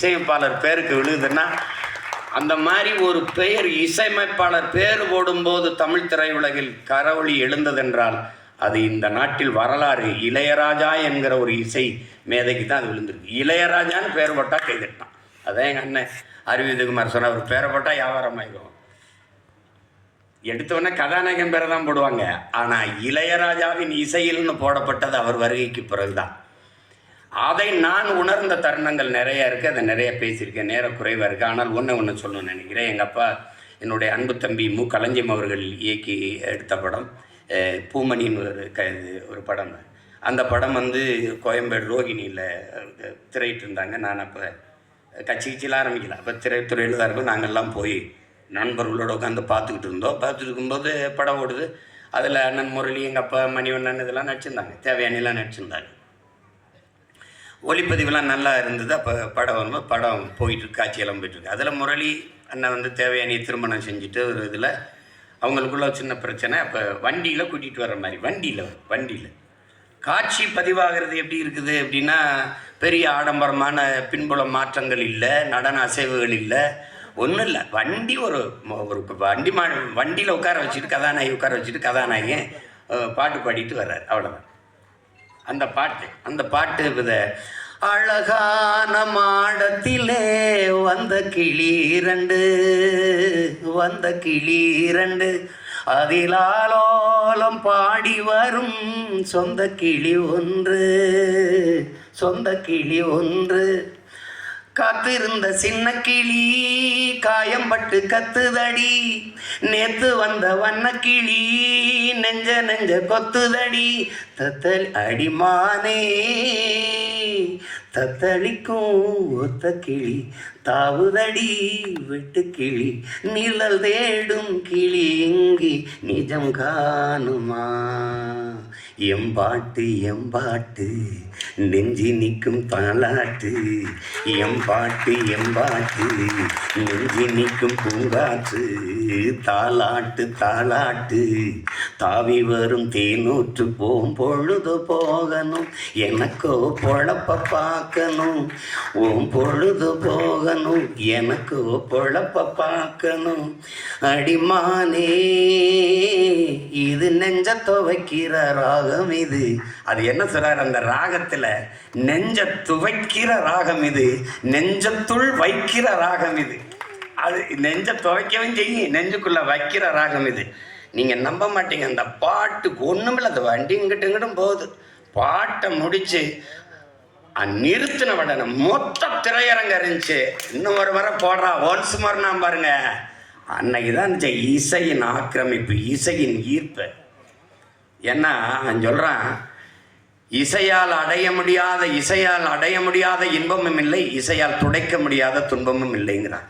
இசையமைப்பாளர் பேருக்கு விழுதுன்னா அந்த மாதிரி ஒரு பெயர் இசையமைப்பாளர் பேர் போடும்போது தமிழ் திரையுலகில் கரவொளி எழுந்ததென்றால் அது இந்த நாட்டில் வரலாறு. இளையராஜா என்கிற ஒரு இசை மேதைக்கு தான் அது விழுந்திருக்கு. இளையராஜான்னு பேர் போட்டால் கைதட்டான். அதான் எங்கள் அண்ணன் அருவிதுகுமார் சொன்ன அவர் பேரை போட்டால் வியாபாரம் ஆகிடும். எடுத்தவொடனே கதாநாயகன் பேரை தான் போடுவாங்க. ஆனால் இளையராஜாவின் இசையில்னு போடப்பட்டது அவர் வருகைக்கு பிறகுதான். அதை நான் உணர்ந்த தருணங்கள் நிறையா இருக்குது. அதை நிறைய பேசியிருக்கேன், நேர குறைவாக இருக்குது. ஆனால் ஒன்று சொல்லணும்னு நினைக்கிறேன். எங்கள் அப்பா என்னுடைய அன்பு தம்பி மு. கலஞ்சியம் அவர்கள் இயக்கி எடுத்த படம் பூமணின்னு ஒரு படம். அந்த படம் கோயம்பேடு ரோகிணியில் திரையிட்டு இருந்தாங்க. நான் அப்போ கட்சிலாம் ஆரம்பிக்கல. அப்போ திரைத்துறையில் தான் இருக்கும். நாங்கள்லாம் போய் நண்பர்களோடு உட்காந்து பார்த்துக்கிட்டு இருந்தோம். பார்த்துட்டு இருக்கும்போது படம் ஓடுது. அதில் அண்ணன் முரளி, எங்கள் அப்பா மணிவண்ணன் இதெல்லாம் நடிச்சிருந்தாங்க. தேவையானிலாம் நடிச்சிருந்தாங்க. ஒளிப்பதிவுலாம் நல்லா இருந்தது. அப்போ படம் வரும்போது படம் போயிட்டுருக்கு, காட்சியெல்லாம் போயிட்டுருக்கு. அதில் முரளி அண்ணன் தேவையானியை திருமணம் செஞ்சுட்டு ஒரு இதில் அவங்களுக்குள்ள சின்ன பிரச்சனை. அப்போ வண்டியில் கூட்டிகிட்டு வர்ற மாதிரி வண்டியில் காட்சி பதிவாகிறது எப்படி இருக்குது அப்படின்னா, பெரிய ஆடம்பரமான பின்புல மாற்றங்கள் இல்லை, நடன அசைவுகள் இல்லை, ஒன்றும் இல்லை. வண்டி ஒரு வண்டியில் உட்கார வச்சுட்டு கதாநாயகி உட்கார வச்சுட்டு கதாநாயகி பாட்டு பாடிட்டு வர்றாரு. அவ்வளோதான் அந்த பாட்டு வித அழகான மாடத்திலே வந்த கிளி இரண்டு அதிலாலோலம் பாடி வரும் சொந்த கிளி ஒன்று காத்திருந்த சின்ன கிளி காயம்பட்டு கத்துதடி, நேத்து வந்த வண்ண கிளி நெஞ்ச கொத்துதடி, தத்தல் அடிமானே தத்தளிக்கும் ஒத்த கிளி தாவுதடி வெட்டு கிளி நிழல் தேடும் கிளி இங்கி நிஜம் காணுமா, எம்பாட்டு நெஞ்சி நிற்கும் தாலாட்டு, எம்பாட்டு நெஞ்சி நிற்கும் பூங்காற்று, தாலாட்டு தாவி வரும் தேனூற்று போம் பொழுது போகணும், எனக்கோ பொழப்ப பார்க்கணும், ஓம் பொழுது போகணும், எனக்கோ பொழப்ப பார்க்கணும், அடிமானே இது நெஞ்ச துவைக்கிற ராகம் இது. அது என்ன சொல்றார் அந்த ராகத்தில்? நெஞ்ச துவைக்கிற ராகம் இது, நெஞ்சத்துள் வைக்கிற ராகம் இது. அது நெஞ்ச துவைக்கவும் செய்யும், நெஞ்சுக்குள்ள வைக்கிற ராகம் இது. நீங்கள் நம்ப மாட்டீங்க, அந்த பாட்டுக்கு ஒன்றுமில்ல. அந்த வண்டி இங்கிட்டும் போகுது, பாட்டை முடிச்சு நிறுத்தின உடனே மொத்த திரையரங்க இருந்துச்சு. இன்னும் ஒரு முறை போடுறா ஒன்ஸ் மறுனா பாருங்க. அன்னைக்கு தான் இருந்துச்சு இசையின் ஆக்கிரமிப்பு, இசையின் ஈர்ப்பு. ஏன்னா அவன் சொல்கிறான், இசையால் அடைய முடியாத இன்பமும் இல்லை, இசையால் துடைக்க முடியாத துன்பமும் இல்லைங்கிறான்.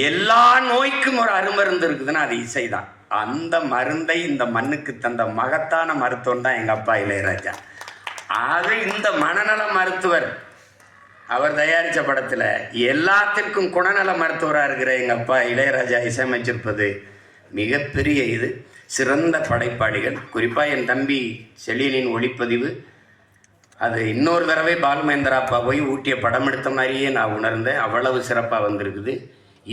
எல்லா நோய்க்கும் ஒரு அருமருந்து இருக்குதுன்னா அது இசை தான். அந்த மருந்தை இந்த மண்ணுக்கு தந்த மகத்தான மருத்துவம் தான் எங்கள் அப்பா இளையராஜா. அது இந்த மனநல மருத்துவர் அவர் தயாரித்த படத்தில் எல்லாத்திற்கும் குணநல மருத்துவராக இருக்கிற எங்கள் அப்பா இளையராஜா இசையமைச்சிருப்பது மிகப்பெரிய இது. சிறந்த படைப்பாளிகள். குறிப்பாக என் தம்பி செலியனின் ஒளிப்பதிவு அது இன்னொரு தடவை பாலுமேந்திரா அப்பா போய் ஊட்டிய படம் எடுத்த மாதிரியே நான் உணர்ந்தேன். அவ்வளவு சிறப்பாக வந்திருக்குது.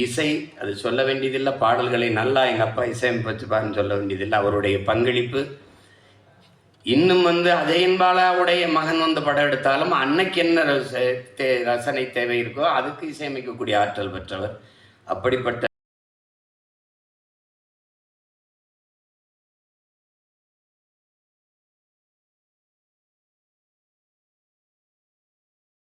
இசை அது சொல்ல வேண்டியதில்லை. பாடல்களை நல்லா எங்கள் அப்பா இசையமைப்பாருன்னு சொல்ல வேண்டியதில்லை. அவருடைய பங்களிப்பு இன்னும் அஜயன் பாலாவுடைய மகன் படம் எடுத்தாலும் அன்னைக்கு என்ன ரசனை தேவை இருக்கோ அதுக்கு இசையமைக்கக்கூடிய ஆற்றல் பெற்றவர். அப்படிப்பட்ட